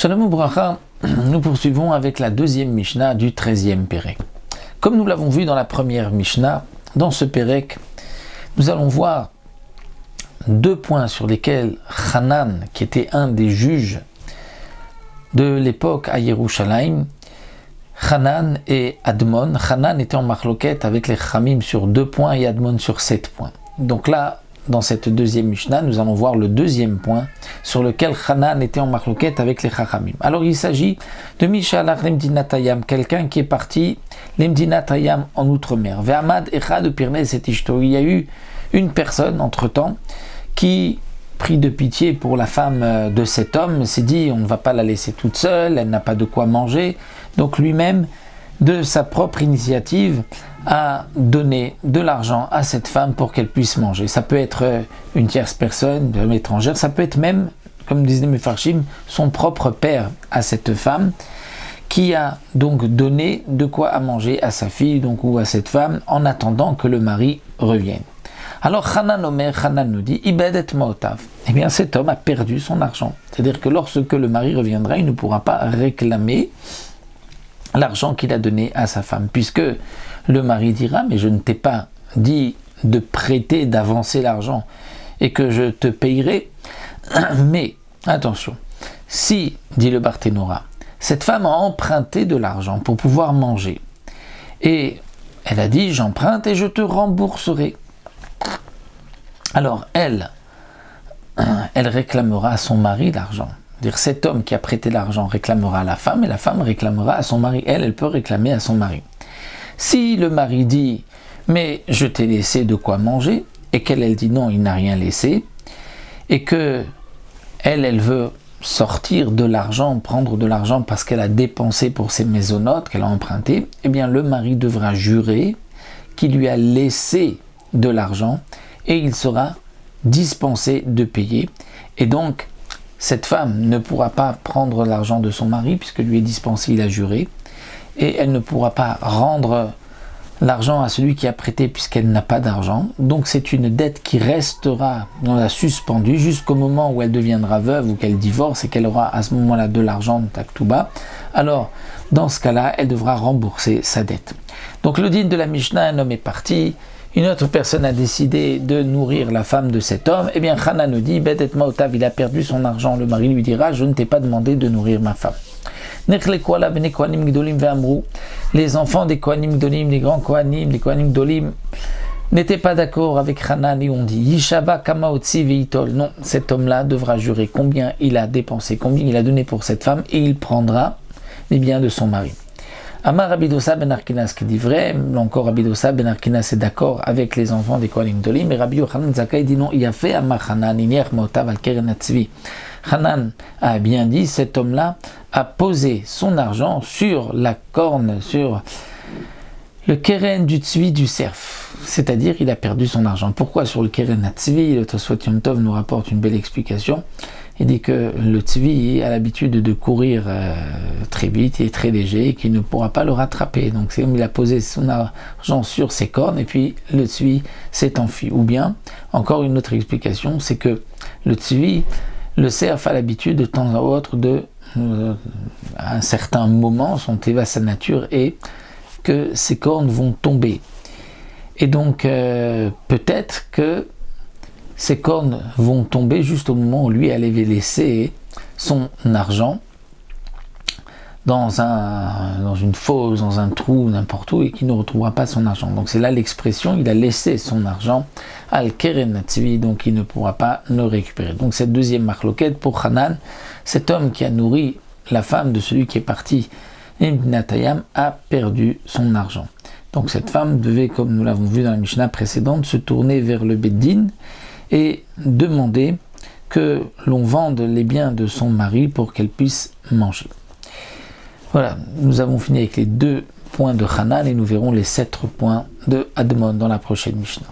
Shalom Ubracha, nous poursuivons avec la deuxième Mishnah du 13e Pérek. Comme nous l'avons vu dans la première Mishnah, dans ce Pérek, nous allons voir deux points sur lesquels Hanan, qui était un des juges de l'époque à Yerushalayim, Hanan et Admon. Hanan était en marloquette avec les Chamim sur 2 points et Admon sur 7 points. Donc là, dans cette deuxième Mishnah, nous allons voir le deuxième point sur lequel Hanan était en marloquette avec les Chachamim. Alors il s'agit de Mishalach Lemdinatayam, quelqu'un qui est parti Lemdinatayam en outre-mer. Ve'amad Echad Pirnez et Ishto. Il y a eu une personne entre-temps qui, pris de pitié pour la femme de cet homme, s'est dit on ne va pas la laisser toute seule, elle n'a pas de quoi manger. Donc lui-même, de sa propre initiative, a donné de l'argent à cette femme pour qu'elle puisse manger. Ça peut être une tierce personne, une étrangère, ça peut être même, comme disait Mefarshim, son propre père à cette femme, qui a donc donné de quoi à manger à sa fille donc, ou à cette femme en attendant que le mari revienne. Alors Hanan nous dit Ibedet Maotav. Eh bien cet homme a perdu son argent. C'est-à-dire que lorsque le mari reviendra, il ne pourra pas réclamer l'argent qu'il a donné à sa femme, puisque le mari dira mais je ne t'ai pas dit de prêter, d'avancer l'argent et que je te payerai. Mais attention, si, dit le Barthénora, cette femme a emprunté de l'argent pour pouvoir manger et elle a dit j'emprunte et je te rembourserai, alors elle réclamera à son mari l'argent. C'est-à-dire cet homme qui a prêté l'argent réclamera à la femme et la femme réclamera à son mari. Elle peut réclamer à son mari. Si le mari dit « mais je t'ai laissé de quoi manger » et qu'elle dit « non, il n'a rien laissé » et que elle veut sortir de l'argent, prendre de l'argent parce qu'elle a dépensé pour ses maisonnotes qu'elle a empruntées, eh bien le mari devra jurer qu'il lui a laissé de l'argent et il sera dispensé de payer. Et donc, cette femme ne pourra pas prendre l'argent de son mari puisque lui est dispensé, il a juré, et elle ne pourra pas rendre l'argent à celui qui a prêté puisqu'elle n'a pas d'argent. Donc c'est une dette qui restera, on l'a suspendue jusqu'au moment où elle deviendra veuve ou qu'elle divorce et qu'elle aura à ce moment-là de l'argent de Taktouba. Alors dans ce cas-là, elle devra rembourser sa dette. Donc le din de la Mishnah, un homme est parti, une autre personne a décidé de nourrir la femme de cet homme, eh bien Hanan nous dit, Bedet Maotav, il a perdu son argent, le mari lui dira, je ne t'ai pas demandé de nourrir ma femme. Les enfants des Kohanim Gdolim, des grands Kohanim, des Kohanim Gdolim, n'étaient pas d'accord avec Hanan et on dit, Yishaba Kama Otsi Veitol. Non, cet homme-là devra jurer combien il a dépensé, combien il a donné pour cette femme et il prendra les biens de son mari. Amar Rabbi Dossa ben Arkinas qui dit vrai, encore Rabbi Dossa ben Arkinas est d'accord avec les enfants des Kohanim Gdolim, mais Rabbi Yochanan Zakkai dit non, il a fait Amar Hanan, Inier Maotav al Keren Hatzvi. Hanan a bien dit, cet homme-là a posé son argent sur la corne, sur le Keren du Tzvi du cerf, c'est-à-dire il a perdu son argent. Pourquoi sur le Keren Hatzvi? Le Tosfot Yom Tov nous rapporte une belle explication. Il dit que le tzvi a l'habitude de courir très vite et très léger et qu'il ne pourra pas le rattraper. Donc c'est comme il a posé son argent sur ses cornes et puis le tzvi s'est enfui. Ou bien, encore une autre explication, c'est que le tzvi, le cerf a l'habitude de temps à autre à un certain moment, son teva, sa nature, et que ses cornes vont tomber. Et donc peut-être que ces cornes vont tomber juste au moment où lui allait laisser son argent dans une fosse, dans un trou, n'importe où, et qu'il ne retrouvera pas son argent. Donc c'est là l'expression, il a laissé son argent al Keren Hatzvi, donc il ne pourra pas le récupérer. Donc cette deuxième marloquette pour Hanan, cet homme qui a nourri la femme de celui qui est parti, Natayam, a perdu son argent. Donc cette femme devait, comme nous l'avons vu dans la Mishnah précédente, se tourner vers le Beddin et demander que l'on vende les biens de son mari pour qu'elle puisse manger. Voilà, nous avons fini avec les 2 points de Hanan et nous verrons les 7 points de Admon dans la prochaine Mishnah.